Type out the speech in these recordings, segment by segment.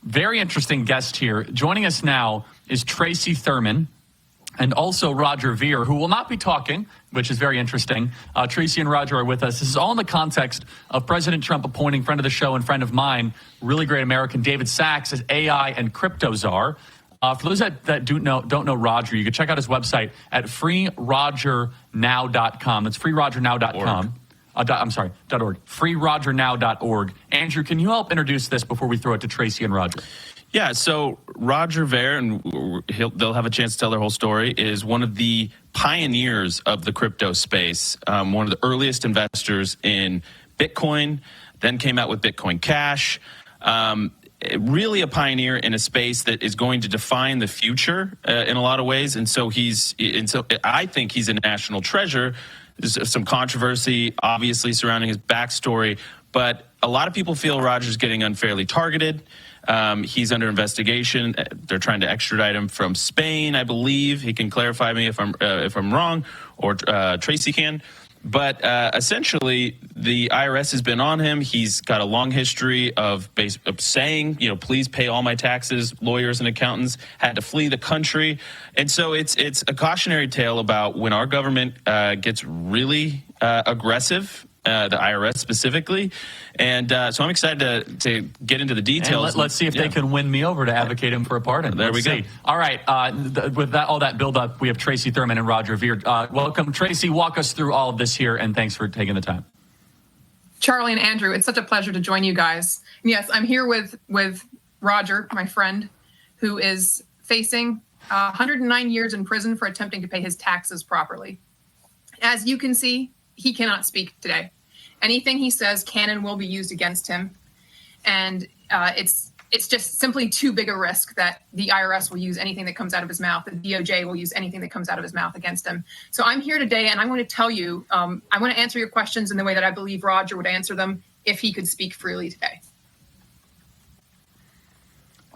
Very interesting guest here. Joining us now is Tracy Thurman and also Roger Ver, who will not be talking, which is very interesting. Tracy and Roger are with us. This is all in the context of President Trump appointing friend of the show and friend of mine, really great American, David Sachs, as AI and crypto czar. For those that don't know Roger, you can check out his website at freerogernow.com. That's freerogernow.com. .org. freerogernow.org. Andrew, can you help introduce this before we throw it to Tracy and Roger? Yeah, so Roger Ver, and they'll have a chance to tell their whole story, is one of the pioneers of the crypto space, one of the earliest investors in Bitcoin, then came out with Bitcoin Cash. Really a pioneer in a space that is going to define the future in a lot of ways. And so I think he's a national treasure. There's some controversy, obviously, surrounding his backstory, but a lot of people feel Roger's getting unfairly targeted. He's under investigation. They're trying to extradite him from Spain, I believe. He can clarify me if I'm wrong, or Tracy can. But essentially, the IRS has been on him. He's got a long history of saying, please pay all my taxes. Lawyers and accountants had to flee the country. And so it's a cautionary tale about when our government gets really aggressive, the IRS specifically. And so I'm excited to get into the details. Let's see if they can win me over to advocate him for a pardon. There we go. All right. With all that build-up, we have Tracy Thurman and Roger Ver. Welcome. Tracy, walk us through all of this here, and thanks for taking the time. Charlie and Andrew, it's such a pleasure to join you guys. Yes, I'm here with Roger, my friend, who is facing 109 years in prison for attempting to pay his taxes properly. As you can see, he cannot speak today. Anything he says can and will be used against him. And it's just simply too big a risk that the IRS will use anything that comes out of his mouth. The DOJ will use anything that comes out of his mouth against him. So I'm here today, and I'm going to tell you, I want to answer your questions in the way that I believe Roger would answer them if he could speak freely today.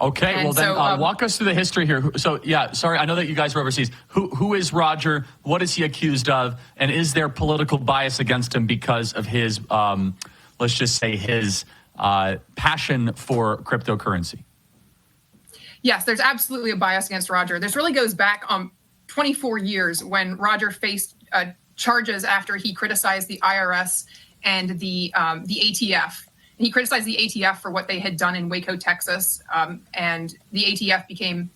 Okay, and well then walk us through the history here. So sorry, I know that you guys are overseas. Who is Roger? What is he accused of? And is there political bias against him because of his, let's just say, his passion for cryptocurrency? Yes, there's absolutely a bias against Roger. This really goes back 24 years when Roger faced charges after he criticized the IRS and the ATF. He criticized the ATF for what they had done in Waco, Texas, and the ATF became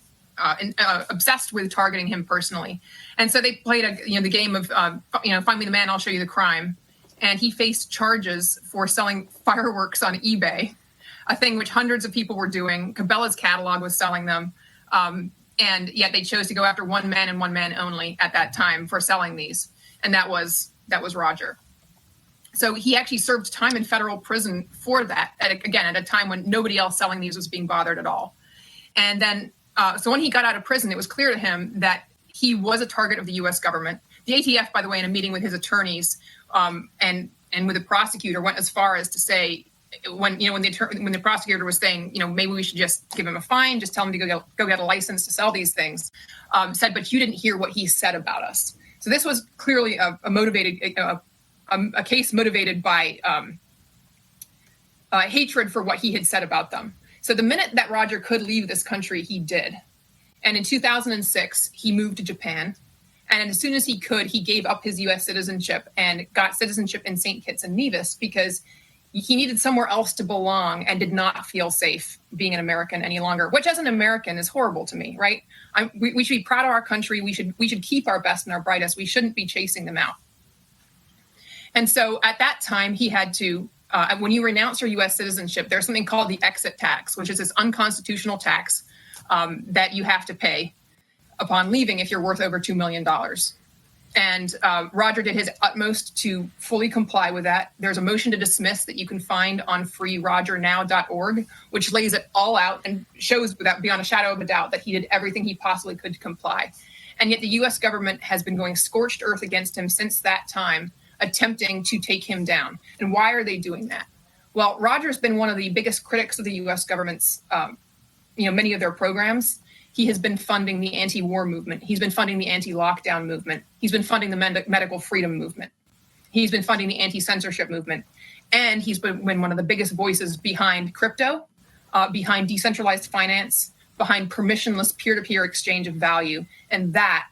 obsessed with targeting him personally. And so they played the game of find me the man, I'll show you the crime. And he faced charges for selling fireworks on eBay, a thing which hundreds of people were doing. Cabela's catalog was selling them, and yet they chose to go after one man and one man only at that time for selling these, and that was Roger. So he actually served time in federal prison for that, at a time when nobody else selling these was being bothered at all. And then, so when he got out of prison, it was clear to him that he was a target of the U.S. government. The ATF, by the way, in a meeting with his attorneys and with the prosecutor, went as far as to say, when the prosecutor was saying, maybe we should just give him a fine, just tell him to go get a license to sell these things, said, but you didn't hear what he said about us. So this was clearly a case motivated by hatred for what he had said about them. So the minute that Roger could leave this country, he did. And in 2006, he moved to Japan. And as soon as he could, he gave up his U.S. citizenship and got citizenship in St. Kitts and Nevis because he needed somewhere else to belong and did not feel safe being an American any longer, which as an American is horrible to me, right? We should be proud of our country. We should keep our best and our brightest. We shouldn't be chasing them out. And so at that time, he had to, when you renounce your U.S. citizenship, there's something called the exit tax, which is this unconstitutional tax that you have to pay upon leaving if you're worth over $2 million. And Roger did his utmost to fully comply with that. There's a motion to dismiss that you can find on freerogernow.org, which lays it all out and shows without beyond a shadow of a doubt that he did everything he possibly could to comply. And yet the U.S. government has been going scorched earth against him since that time, attempting to take him down. And why are they doing that? Well, Roger's been one of the biggest critics of the U.S. government's, many of their programs. He has been funding the anti-war movement. He's been funding the anti-lockdown movement. He's been funding the medical freedom movement. He's been funding the anti-censorship movement. And he's been one of the biggest voices behind crypto, behind decentralized finance, behind permissionless peer-to-peer exchange of value. And that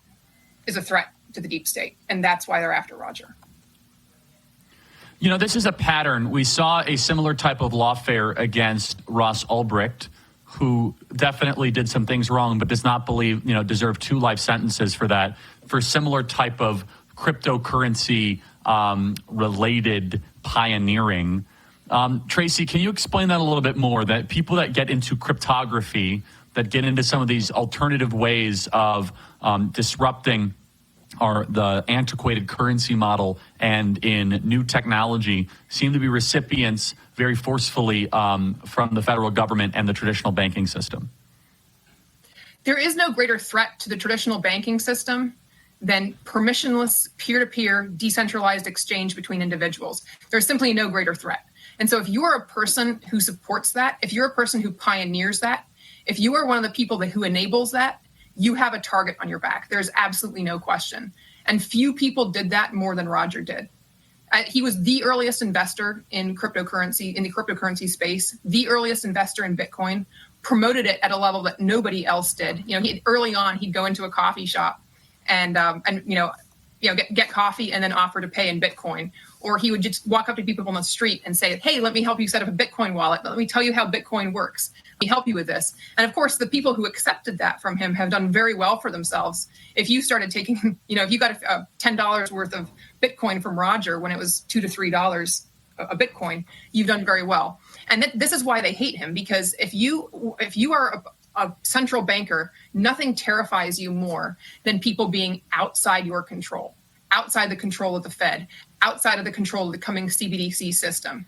is a threat to the deep state. And that's why they're after Roger. You know, this is a pattern. We saw a similar type of lawfare against Ross Ulbricht, who definitely did some things wrong, but does not believe, deserve 2 life sentences for that, for similar type of cryptocurrency related pioneering. Tracy, can you explain that a little bit more? That people that get into cryptography, that get into some of these alternative ways of disrupting the antiquated currency model and in new technology, seem to be recipients very forcefully from the federal government and the traditional banking system. There is no greater threat to the traditional banking system than permissionless peer-to-peer decentralized exchange between individuals. There's simply no greater threat. And so if you are a person who supports that, if you're a person who pioneers that, if you are one of the people who enables that, you have a target on your back. There's absolutely no question. And few people did that more than Roger did. He was the earliest investor in the cryptocurrency space, the earliest investor in Bitcoin, promoted it at a level that nobody else did. Early on, he'd go into a coffee shop and get coffee and then offer to pay in Bitcoin. Or he would just walk up to people on the street and say, hey, let me help you set up a Bitcoin wallet. Let me tell you how Bitcoin works. Let me help you with this. And of course, the people who accepted that from him have done very well for themselves. If you started taking, if you got $10 worth of Bitcoin from Roger when it was $2 to $3 a Bitcoin, you've done very well. And this is why they hate him, because if you are a central banker, nothing terrifies you more than people being outside your control, outside the control of the Fed, outside of the control of the coming CBDC system.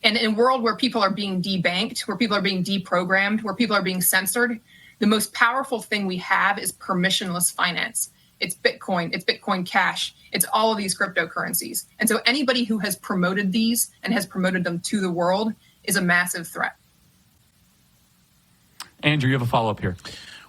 And in a world where people are being debanked, where people are being deprogrammed, where people are being censored, the most powerful thing we have is permissionless finance. It's Bitcoin Cash, it's all of these cryptocurrencies. And so anybody who has promoted these and has promoted them to the world is a massive threat. Andrew, you have a follow-up here.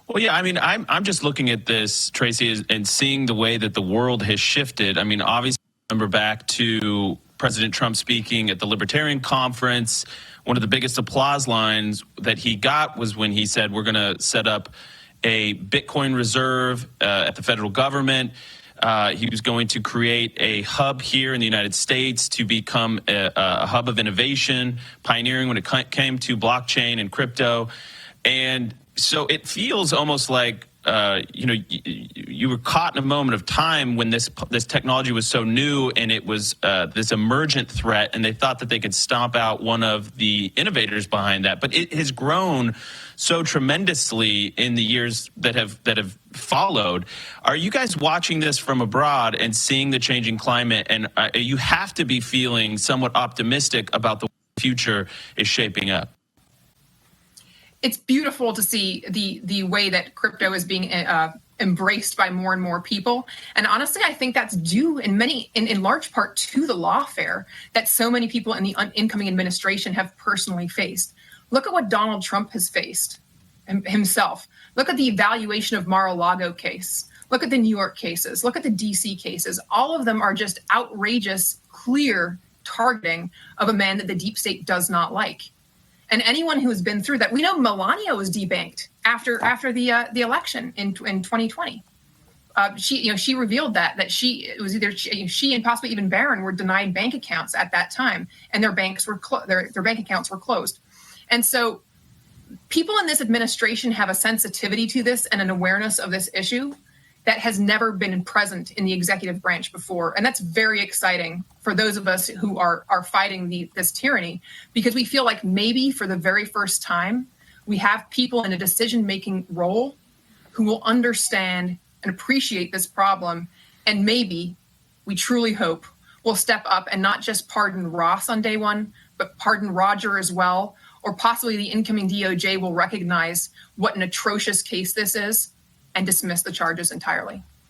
Well, yeah, I mean, I'm just looking at this, Tracy, and seeing the way that the world has shifted. I mean, obviously, remember back to President Trump speaking at the Libertarian Conference. One of the biggest applause lines that he got was when he said, we're going to set up a Bitcoin reserve at the federal government. He was going to create a hub here in the United States to become a hub of innovation, pioneering when it came to blockchain and crypto. And so it feels almost like, you were caught in a moment of time when this technology was so new and it was this emergent threat, and they thought that they could stomp out one of the innovators behind that. But it has grown so tremendously in the years that have followed. Are you guys watching this from abroad and seeing the changing climate? And you have to be feeling somewhat optimistic about the future is shaping up. It's beautiful to see the way that crypto is being embraced by more and more people. And honestly, I think that's due in large part to the lawfare that so many people in the incoming administration have personally faced. Look at what Donald Trump has faced himself. Look at the evaluation of Mar-a-Lago case. Look at the New York cases. Look at the DC cases. All of them are just outrageous, clear targeting of a man that the deep state does not like. And anyone who has been through that, we know Melania was debanked after the election in 2020. She revealed that she and possibly even Barron were denied bank accounts at that time, and their bank accounts were closed. And so, people in this administration have a sensitivity to this and an awareness of this issue that has never been present in the executive branch before. And that's very exciting for those of us who are fighting this tyranny, because we feel like maybe for the very first time, we have people in a decision-making role who will understand and appreciate this problem. And maybe, we truly hope, will step up and not just pardon Ross on day one, but pardon Roger as well, or possibly the incoming DOJ will recognize what an atrocious case this is and dismiss the charges entirely.